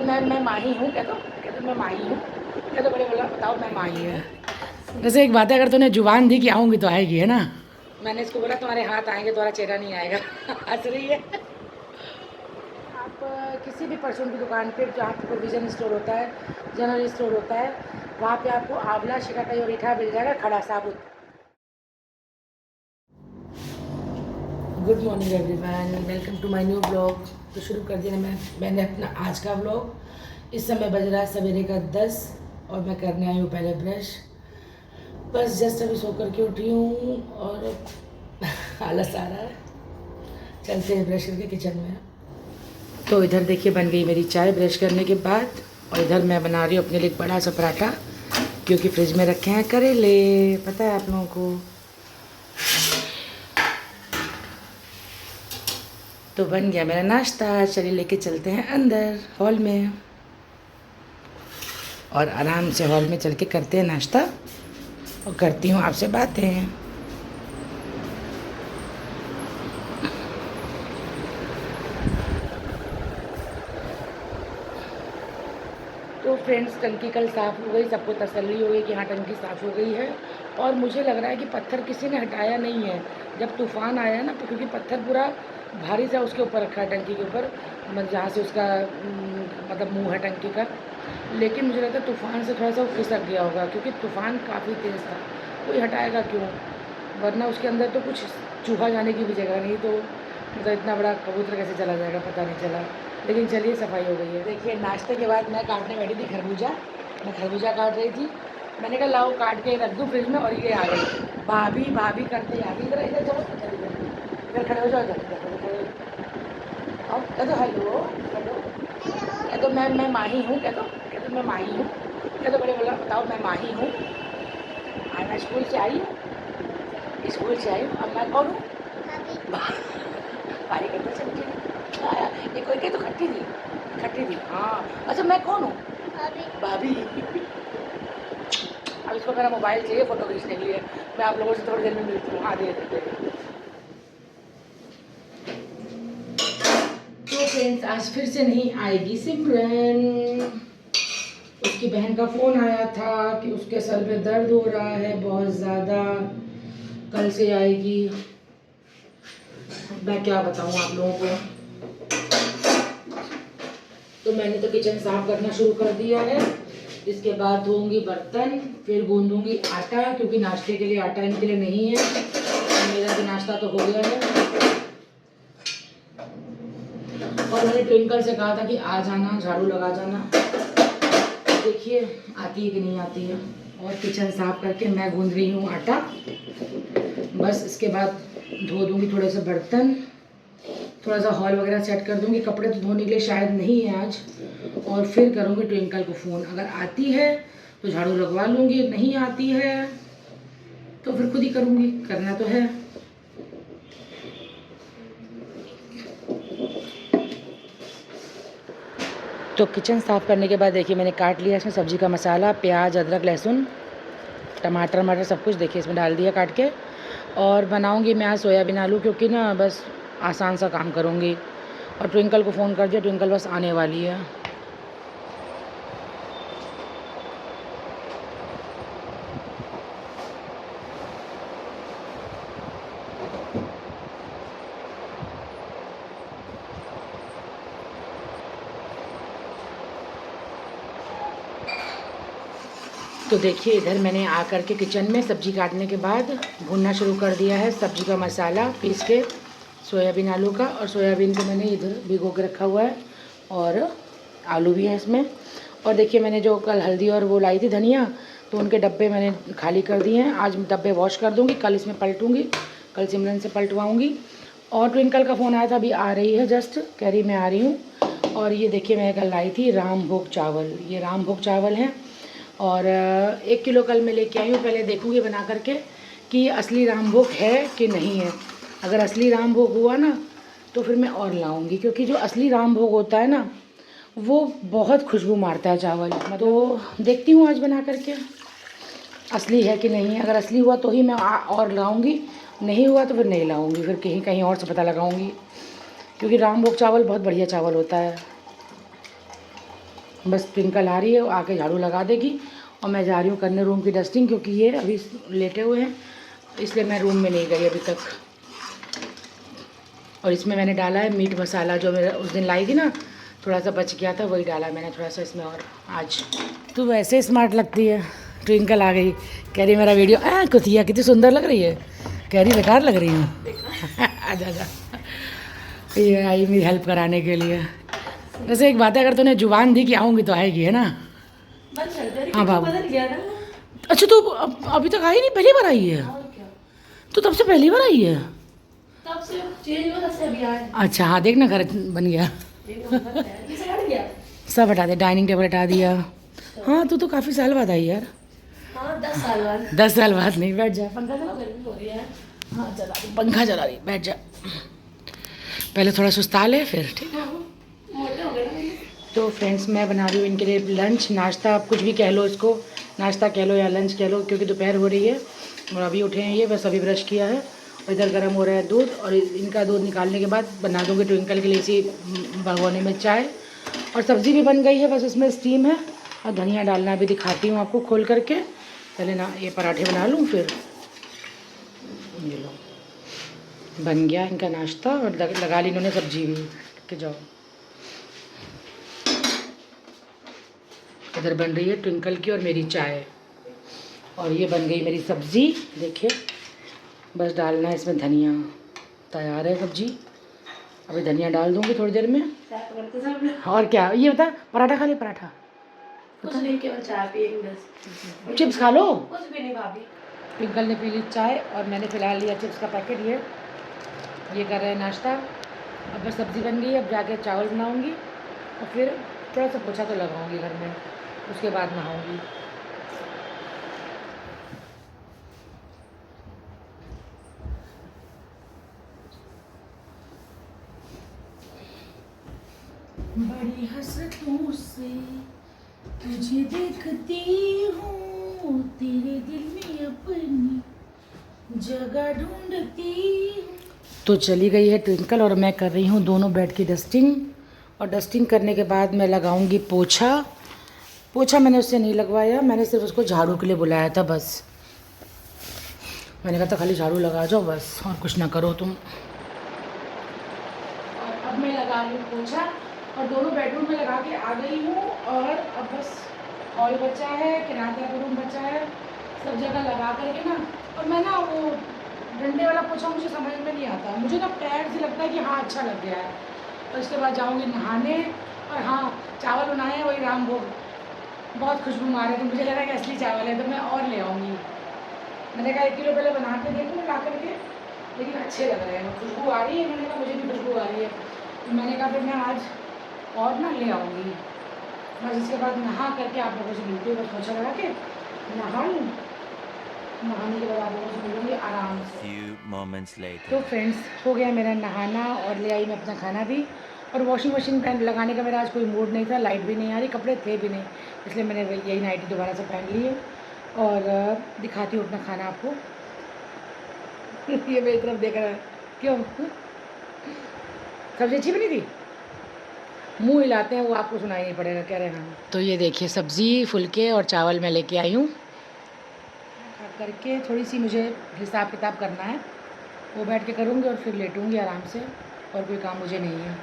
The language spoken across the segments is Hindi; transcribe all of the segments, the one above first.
मैं माही हूँ, कह दो मैं माही हूँ, कह दो बड़े बोला बताओ मैं माही हूँ। वैसे एक बात है, अगर तूने जुबान दी कि आऊँगी तो आएगी, है ना। मैंने इसको बोला तुम्हारे हाथ आएंगे, तुम्हारा चेहरा नहीं आएगा। हंस रही है। आप किसी भी परचून की दुकान पे जहाँ पे प्रोविज़न स्टोर होता है, जनरल स्टोर होता है, वहाँ पे आपको आंवला, शिकाकाई और रीठा मिल जाएगा खड़ा साबुत। Good morning everyone, welcome to my new blog. तो शुरू कर दिया मैंने अपना आज का ब्लॉग। इस समय बज रहा है सवेरे का 10 और मैं करने आई हूँ पहले ब्रश। बस जस्ट अभी सो करके उठी हूँ और आलस आ रहा है। चलते हैं ब्रश करके किचन में। तो इधर देखिए बन गई मेरी चाय ब्रश करने के बाद, और इधर मैं बना रही हूँ अपने लिए एक बड़ा सा पराठा, क्योंकि फ्रिज में रखे हैं करेले, पता है आप लोगों को। तो बन गया मेरा नाश्ता, चलिए लेके चलते हैं अंदर हॉल में, और आराम से हॉल में चल के करते हैं नाश्ता और करती हूँ आपसे बातें। तो फ्रेंड्स, टंकी कल साफ़ हो गई, सबको तसल्ली हो गई कि हाँ टंकी साफ़ हो गई है। और मुझे लग रहा है कि पत्थर किसी ने हटाया नहीं है। जब तूफ़ान आया ना, तो क्योंकि पत्थर पूरा भारी सा उसके ऊपर रखा है, टंकी के ऊपर, जहाँ से उसका मतलब मुंह है टंकी का। लेकिन मुझे लगता है तूफ़ान से थोड़ा सा वो खिसक गया होगा, क्योंकि तूफ़ान काफ़ी तेज़ था। कोई हटाएगा क्यों, वरना उसके अंदर तो कुछ चूहा जाने की भी जगह नहीं, तो मतलब इतना बड़ा कबूतर कैसे चला जाएगा पता नहीं चला। लेकिन चलिए सफाई हो गई है। देखिए नाश्ते के बाद मैं काटने बैठी थी खरबूजा, मैं खरबूजा काट रही थी। मैंने कहा लाओ काट के रख दूँ फ्रिज में, और ये आ गई भाभी भाभी करते आ गई। इधर इधर चलो, इधर खड़े हो जाओ, इधर खड़े। और कह दो हेलो, कह दो मैं माही हूँ, कह दो मैं माही हूँ, कह दो बड़े बोला बताओ मैं माही हूँ। आज मैं स्कूल से आई हूँ, स्कूल से आई हूँ। अब मैं कौन हूँ? पारी करते चल आया ये कोई कहे तो खट्टी थी हाँ। अच्छा मैं कौन हूँ? भाभी। अब इसको मेरा मोबाइल चाहिए फ़ोटो खींचने के लिए। मैं आप लोगों से थोड़ी देर में मिलती हूँ। हाँ दे देते। तो फ्रेंड्स, आज फिर से नहीं आएगी सिमरन। उसकी बहन का फ़ोन आया था कि उसके सर में दर्द हो रहा है बहुत ज़्यादा, कल से आएगी। मैं क्या बताऊँ आप लोगों को। तो मैंने तो किचन साफ करना शुरू कर दिया है। इसके बाद धोऊंगी बर्तन, फिर गूंदूंगी आटा, क्योंकि नाश्ते के लिए आटा इनके लिए नहीं है। मेरा भी नाश्ता तो हो गया है। और मैंने ट्विंकल से कहा था कि आ जाना, झाड़ू लगा जाना। देखिए आती है कि नहीं आती है। और किचन साफ करके मैं गूंद रही हूँ आटा। बस इसके बाद धो दूँगी थोड़े से बर्तन, थोड़ा सा हॉल वगैरह सेट कर दूँगी। कपड़े तो धोने के लिए शायद नहीं है आज। और फिर करूँगी ट्विंकल को फ़ोन। अगर आती है तो झाड़ू लगवा लूँगी, नहीं आती है तो फिर खुद ही करूँगी, करना तो है। तो किचन साफ़ करने के बाद देखिए मैंने काट लिया इसमें सब्ज़ी का मसाला, प्याज, अदरक, लहसुन, टमाटर मटर सब कुछ देखिए इसमें डाल दिया काट के। और बनाऊँगी मैं आज सोयाबीन आलू, क्योंकि ना बस आसान सा काम करूँगी। और ट्विंकल को फ़ोन कर दिया, ट्विंकल बस आने वाली है। तो देखिए इधर मैंने आकर के किचन में सब्ज़ी काटने के बाद भूनना शुरू कर दिया है सब्ज़ी का मसाला पीस के सोयाबीन आलू का। और सोयाबीन को मैंने इधर भिगो के रखा हुआ है, और आलू भी है इसमें। और देखिए मैंने जो कल हल्दी और वो लाई थी धनिया, तो उनके डब्बे मैंने खाली कर दिए हैं। आज डब्बे वॉश कर दूँगी, कल इसमें पलटूँगी, कल सिमरन से पलटवाऊँगी। और ट्विंकल का फ़ोन आया था, अभी आ रही है, जस्ट कह रही मैं आ रही हूँ। और ये देखिए मैं कल लाई थी रामभोग चावल, ये रामभोग चावल हैं। और 1 किलो कल मैं लेके आई हूँ। पहले देखूँगी बना करके कि असली रामभोग है कि नहीं है। अगर असली रामभोग हुआ ना तो फिर मैं और लाऊंगी, क्योंकि जो असली रामभोग होता है ना वो बहुत खुशबू मारता है चावल। तो देखती हूँ आज बना करके असली है कि नहीं है। अगर असली हुआ तो ही मैं और लाऊंगी, नहीं हुआ तो फिर नहीं लाऊंगी, फिर कहीं कहीं और से पता लगाऊंगी, क्योंकि रामभोग चावल बहुत बढ़िया चावल होता है। बस ट्विंकल आ रही है, वो आके झाड़ू लगा देगी और मैं जा रही हूँ करने रूम की डस्टिंग, क्योंकि ये अभी लेटे हुए हैं, इसलिए मैं रूम में नहीं गई अभी तक। और इसमें मैंने डाला है मीट मसाला, जो मेरा उस दिन लाई थी ना, थोड़ा सा बच गया था, वही डाला मैंने थोड़ा सा इसमें। और आज तो वैसे स्मार्ट लगती है। ट्विंकल आ गई, कह रही मेरा वीडियो कुतिया कितनी सुंदर लग रही है, कह रही बेकार लग रही हूँ। आजा आजा, ये आई मेरी हेल्प कराने के लिए। वैसे एक बात है, अगर तूने जुबान दी कि आऊँगी तो आएगी, है ना? हाँ बाबू। अच्छा तो अभी तक आई नहीं, पहली बार आई है? तो तब से पहली बार आई है? तब से चेंज हुआ, तब से अभी आया। अच्छा हाँ, देख ना घर बन गया। सब हटा दिया, डाइनिंग टेबल हटा दिया। हाँ तो काफ़ी साल बाद आई यार। हाँ 10 साल बाद। 10 साल बाद नहीं, बैठ जा, पंखा चला, गर्मी हो रही है। हाँ चला रही, पंखा चला रही, बैठ जा। पहले थोड़ा सुस्ता ले फिर, ठीक है? मोटे हो गए। तो फ्रेंड्स मैं बना रही हूँ इनके लिए लंच, नाश्ता, आप कुछ भी कह लो इसको, नाश्ता कह लो या लंच कह लो, क्योंकि दोपहर हो रही है और अभी उठे हैं ये, बस अभी ब्रश किया है। और इधर गर्म हो रहा है दूध, और इनका दूध निकालने के बाद बना दूँगी ट्विंकल के लिए इसी भगोने में चाय। और सब्ज़ी भी बन गई है, बस उसमें स्टीम है और धनिया डालना भी दिखाती हूँ आपको खोल करके। पहले ना ये पराठे बना लूँ, फिर ये लो बन गया इनका नाश्ता। और लगा ली इन्होंने सब्जी भी के। जाओ, इधर बन रही है ट्विंकल की और मेरी चाय, और ये बन गई मेरी सब्ज़ी, देखिए। बस डालना है इसमें धनिया, तैयार है सब्जी। अभी धनिया डाल दूँगी थोड़ी देर में। और क्या, ये बता, पराठा खा ले? पराठा कुछ नहीं, केवल चाय पिएंगे बस। चिप्स खा लो। कुछ भी नहीं भाभी। ट्विंकल ने पी ली चाय और मैंने फिलहाल लिया चिप्स का पैकेट। ये कर रहे हैं नाश्ता। अब बस सब्ज़ी बन गई, अब जाके चावल बनाऊँगी और फिर थोड़ा सा पोछा तो लगाऊँगी घर में, उसके बाद नहाऊँगी। बड़ी हसरतों से तुझे देखती हूँ, तेरे दिल में अपनी जगह ढूंढती हूँ। तो चली गई है ट्विंकल और मैं कर रही हूँ दोनों बेड की डस्टिंग। और डस्टिंग करने के बाद मैं लगाऊंगी पोछा। पोछा मैंने उससे नहीं लगवाया, मैंने सिर्फ उसको झाड़ू के लिए बुलाया था बस। मैंने कहा था खाली झाड़ू लगा जाओ बस, और कुछ ना करो तुम। और अब मैं लगा रही हूँ पोछा, और दोनों बेडरूम में लगा के आ गई हूँ। और अब बस हॉल बचा है, किराया का रूम बचा है, सब जगह लगा करके ना। और मैं ना वो डंडे वाला पोछा मुझे समझ में नहीं आता, मुझे ना पैर से लगता है कि हाँ अच्छा लग गया है। और इसके बाद जाऊँगी नहाने। और हाँ, चावल बनाए हैं वही रामभोग, बहुत खुशबू मारे, तो मुझे लगा कि असली चावल है, तो मैं और ले आऊँगी। मैंने कहा 1 किलो पहले बना के देखूँ ला करके, लेकिन अच्छे लग रहे हैं, खुशबू आ रही है। मैंने कहा मुझे भी खुशबू आ रही है, तो मैंने कहा फिर मैं आज और ना ले आऊँगी। बस इसके बाद नहा करके आप लोगों से मिलती हूँ, बस पोछा लगा के नहा लूँ, नहाने के बाद आप लोगों से मिलूँगी आराम से। तो फ्रेंड्स हो गया मेरा नहाना, और ले आई मैं अपना खाना भी। और वॉशिंग मशीन पहन लगाने का मेरा आज कोई मूड नहीं था, लाइट भी नहीं आ रही, कपड़े थे भी नहीं, इसलिए मैंने यही नाइटी दोबारा से पहन ली है। और दिखाती हूँ अपना खाना आपको। ये मेरी तरफ देख रहा है क्यों? सब्जी अच्छी बनी थी? मुंह हिलाते हैं वो, आपको सुनाई नहीं पड़ेगा, कह रहे हैं। तो ये देखिए सब्ज़ी, फुलके और चावल मैं लेके आई हूँ। खा करके थोड़ी सी मुझे हिसाब किताब करना है, वो बैठ के करूँगी और फिर लेटूँगी आराम से, और कोई काम मुझे नहीं है।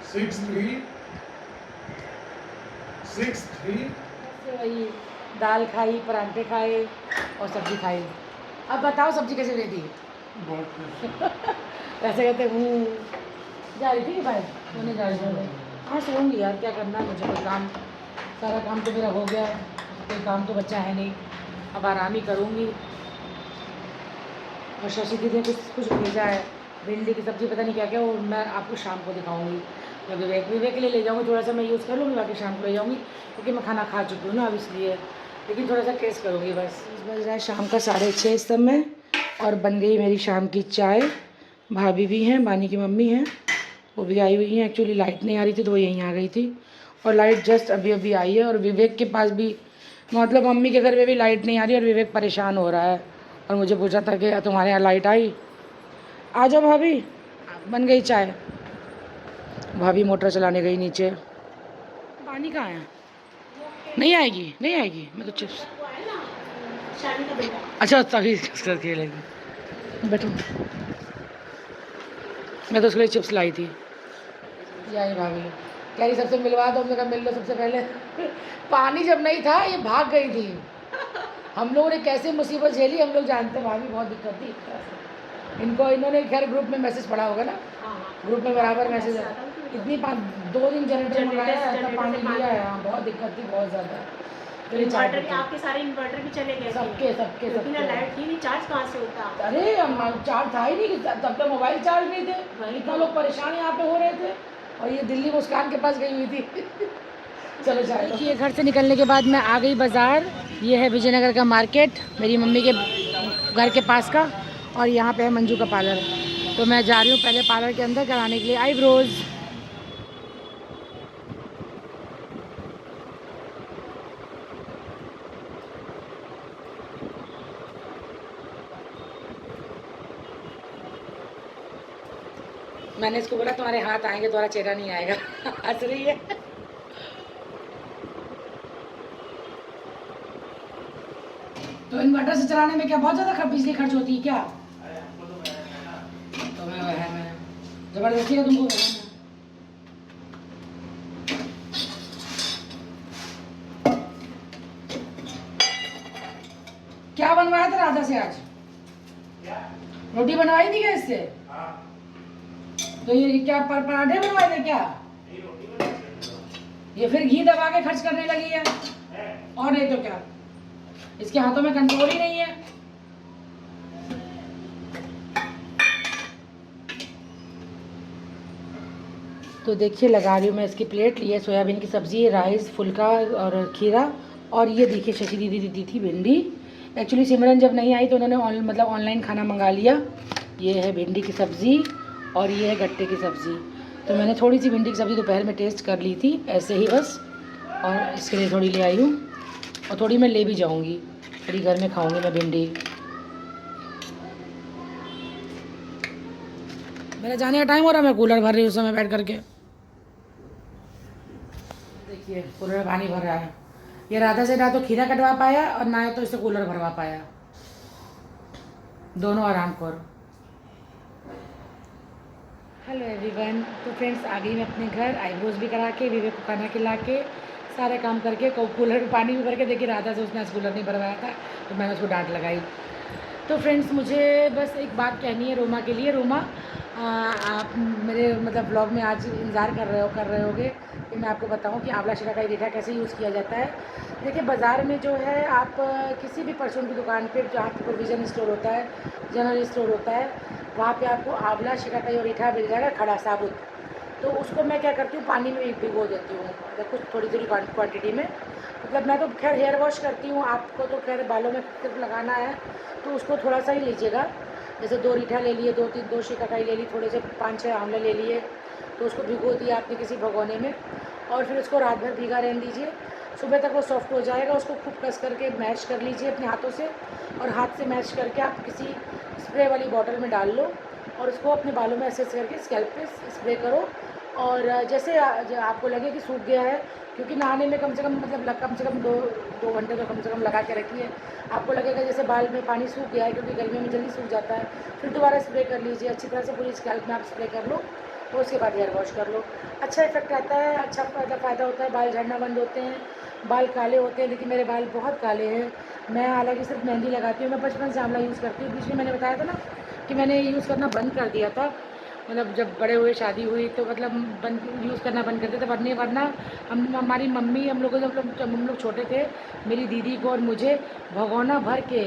6-3 वही दाल खाई, पराठे खाए और सब्ज़ी खाई। अब बताओ सब्ज़ी कैसे रहती है? ऐसे कहते हूँ जा रही थी भाई, सोने जा रही थी। हाँ सोऊंगी यार, क्या करना है मुझे, कोई काम, सारा काम तो मेरा हो गया है, कोई काम तो बचा है नहीं, अब आराम ही करूँगी। और शशि दीदी ने कुछ भेजा है, भिंडी की सब्ज़ी, पता नहीं क्या क्या, वो मैं आपको शाम को दिखाऊंगी। जब विवेक के लिए ले जाऊँगी, थोड़ा सा मैं यूज़ कर लूँगी, बाकी शाम को ले जाऊँगी, क्योंकि मैं खाना खा चुकी हूँ ना अब इसलिए, लेकिन थोड़ा सा टेस्ट करूँगी बस। बज रहा है शाम का 6:30 इस समय, और बन गई मेरी शाम की चाय। भाभी भी हैं, बानी की मम्मी हैं, वो भी आई हुई हैं। एक्चुअली लाइट नहीं आ रही थी तो वो यहीं आ गई थी, और लाइट जस्ट अभी अभी आई है। और विवेक के पास भी, मतलब मम्मी के घर में भी लाइट नहीं आ रही, और विवेक परेशान हो रहा है, और मुझे पूछा था कि तुम्हारे यहाँ लाइट आई? आ जाओ भाभी, बन गई चाय। भाभी मोटर चलाने गई नीचे। पानी कहाँ है? नहीं आएगी, नहीं आएगी। मैं तो चिप्स, अच्छा तभी खेलेगी। बैठो, मैं तो उसके लिए चिप्स लाई थी। यही भाभी कह रही सबसे मिलवा दो, हमने कहा मिल लो सबसे पहले। पानी जब नहीं था ये भाग गई थी। हम लोगों ने कैसे मुसीबत झेली हम लोग जानते हैं भाभी, बहुत दिक्कत थी इनको। इन्होंने खैर ग्रुप में मैसेज पढ़ा होगा ना, ग्रुप में बराबर मैसेज है। इतनी 2 दिन जनरेटर मंगाया तब पानी लिया है। हाँ बहुत दिक्कत थी, बहुत ज़्यादा। इन्वर्टर आपके सारे इन्वर्टर भी चले गए, सबके सबके क्योंकि ना सबके। लाइट थी नहीं, चार्ज कहाँ से होता? अरे चार्ज था ही नहीं, तब तक मोबाइल चार्ज नहीं थे। इतना लोग परेशान यहाँ पे हो रहे थे, और ये दिल्ली मुस्कान के पास गई हुई थी। चलो जाए। देखिए घर से निकलने के बाद मैं आ गई बाज़ार। ये है विजयनगर का मार्केट, मेरी मम्मी के घर के पास का, और यहाँ पे है मंजू का पार्लर। तो मैं जा रही हूँ पहले पार्लर के अंदर कराने के लिए आईब्रोज़। मैंने इसको बोला तुम्हारे हाथ आएंगे, तुम्हारा चेहरा नहीं आएगा। हंस रही है। तो इन्वर्टर से चलाने में क्या बहुत ज़्यादा बिजली खर्च होती है क्या? तो मैं जबरदस्ती का तुमको बोला ना। क्या बनवाया था राधा से आज? रोटी बनवाई थी क्या इससे? तो ये क्या पराठे बनवाए थे क्या? ये फिर घी दबा के खर्च करने लगी है, और नहीं तो क्या। इसके हाथों में कंट्रोल ही नहीं है। तो देखिए लगा रही हूँ मैं इसकी प्लेट। लिए सोयाबीन की सब्ज़ी, राइस, फुल्का और खीरा, और ये देखिए शशि दीदी दी थी भिंडी। एक्चुअली सिमरन जब नहीं आई तो उन्होंने मतलब ऑनलाइन खाना मंगा लिया। ये है भिंडी की सब्ज़ी और ये है गट्टे की सब्ज़ी। तो मैंने थोड़ी सी भिंडी की सब्ज़ी दोपहर में टेस्ट कर ली थी ऐसे ही बस, और इसके लिए थोड़ी ले आई हूँ, और थोड़ी मैं ले भी जाऊँगी, थोड़ी घर में खाऊँगी मैं भिंडी। मेरा जाने का टाइम हो रहा है, मैं कूलर भर रही हूँ उस समय बैठ करके। देखिए कूलर में पानी भर रहा है। ये राधा से ना तो खीरा कटवा पाया और ना तो इसे कूलर भरवा पाया, दोनों आराम करो। हेलो एवरीवन, तो फ्रेंड्स आ गई मैं अपने घर, आईब्रोज भी करा के, विवेक को खाना खिला के, सारे काम करके, कूलर में पानी भी भर के। देखिए राधा से उसने आज कूलर नहीं भरवाया था तो मैंने उसको डांट लगाई। तो फ्रेंड्स मुझे बस एक बात कहनी है रोमा के लिए। रोमा आप मेरे मतलब ब्लॉग में आज इंतज़ार कर रहे होगे कि मैं आपको बताऊं कि आंवला शिकाकाई रीठा कैसे यूज़ किया जाता है। देखिए बाज़ार में जो है आप किसी भी परचून की दुकान पे जहाँ पे प्रोविज़न स्टोर होता है, जनरल स्टोर होता है, वहाँ पे आपको आंवला शिकाकाई और रीठा मिल जाएगा खड़ा साबुत। तो उसको मैं क्या करती हूँ पानी में भिगो देती हूँ, मतलब कुछ थोड़ी थोड़ी क्वांटिटी में। मतलब मैं तो खैर हेयर वॉश करती हूँ, आपको तो खैर बालों में सिर्फ लगाना है तो उसको थोड़ा सा ही लीजिएगा। जैसे 2 रीठा ले लिए, 2 शिकाकाई ले ली, थोड़े से 5-6 आंवले ले लिए, तो उसको भिगो दिया आपने किसी भगोने में, और फिर उसको रात भर भीगा रहने दीजिए। सुबह तक वो सॉफ्ट हो जाएगा। उसको खूब कस करके मैश कर लीजिए अपने हाथों से, और हाथ से मैश करके आप किसी स्प्रे वाली बॉटल में डाल लो, और उसको अपने बालों में ऐसे करके स्कैल्प पे स्प्रे करो। और जैसे आपको लगे कि सूख गया है, क्योंकि नहाने में कम से कम मतलब कम से कम 2 घंटे तो कम से कम लगा के रखिए। आपको लगेगा जैसे बाल में पानी सूख गया है, क्योंकि गर्मियों में जल्दी सूख जाता है, फिर दोबारा स्प्रे कर लीजिए अच्छी तरह से, पूरी स्कैल्प में आप स्प्रे कर लो, और उसके बाद हेयर वॉश कर लो। अच्छा इफेक्ट आता है, अच्छा फ़ायदा होता है, बाल झड़ना बंद होते हैं, बाल काले होते हैं। लेकिन मेरे बाल बहुत काले हैं। मैं हालांकि सिर्फ मेहंदी लगाती हूँ, मैं बचपन से आंवला यूज़ करती हूँ। बीच में मैंने बताया था ना कि मैंने यूज़ करना बंद कर दिया था, मतलब जब बड़े हुए शादी हुई तो मतलब बंद यूज़ करना बंद करते थे। वरना हमारी मम्मी जब हम लोग छोटे थे, मेरी दीदी को और मुझे भगोना भर के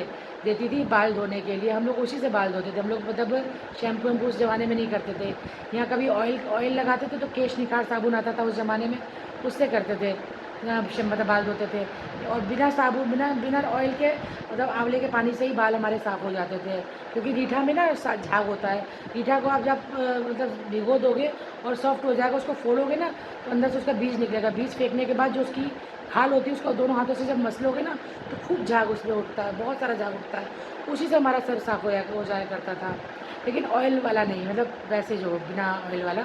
देती थी बाल धोने के लिए। हम लोग उसी से बाल धोते थे। हम लोग मतलब शैम्पू वैम्पू उस ज़माने में नहीं करते थे। यहाँ कभी ऑयल लगाते थे तो केश निखार साबुन आता था उस ज़माने में, उससे करते थे, मतलब बाल धोते थे। और बिना साबुन बिना ऑयल के मतलब आंवले के पानी से ही बाल हमारे साफ़ हो जाते थे, क्योंकि रीठा में ना झाग होता है। रीठा को आप जब मतलब भिगो दोगे और सॉफ्ट हो जाएगा, उसको फोड़ोगे ना तो अंदर से उसका बीज निकलेगा। बीज फेंकने के बाद जो उसकी खाल होती है उसको दोनों हाथों से जब मसलोगे ना तो खूब झाग उसमें उठता है, बहुत सारा झाग उठता है। उसी से हमारा सर साफ़ हो जाया करता था, लेकिन ऑयल वाला नहीं, मतलब वैसे जो बिना ऑयल वाला।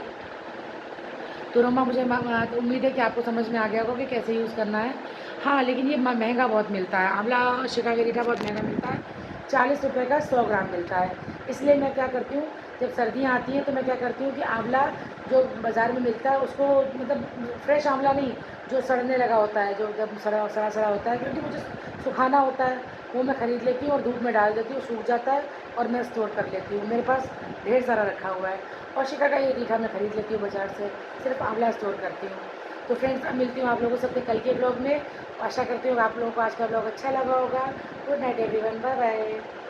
तो रोमा मुझे तो उम्मीद है कि आपको समझ में आ गया होगा कि कैसे यूज़ करना है। हाँ, लेकिन ये महंगा बहुत मिलता है, आंवला शिकागोरिटा बहुत महंगा मिलता है, 40 रुपये का 100 ग्राम मिलता है। इसलिए मैं क्या करती हूँ, जब सर्दियाँ आती हैं तो मैं क्या करती हूँ कि आंवला जो बाज़ार में मिलता है उसको, मतलब फ्रेश आंवला नहीं, जो सड़ने लगा होता है, जो एकदम सड़ा सड़ा सड़ा होता है, क्योंकि मुझे सुखाना होता है, वो मैं ख़रीद लेती हूँ और धूप में डाल देती हूँ, सूख जाता है और मैं स्टोर कर लेती हूँ। मेरे पास ढेर सारा रखा हुआ है। और शिकागोरिटा मैं ख़रीद लेती हूँ बाज़ार से, सिर्फ आंवला स्टोर करती हूँ। तो फ्रेंड्स, अब मिलती हूँ आप लोगों से अपने कल के ब्लॉग में। आशा करती हूँ आप लोगों को आज का ब्लॉग अच्छा लगा होगा। Good night everyone, bye bye.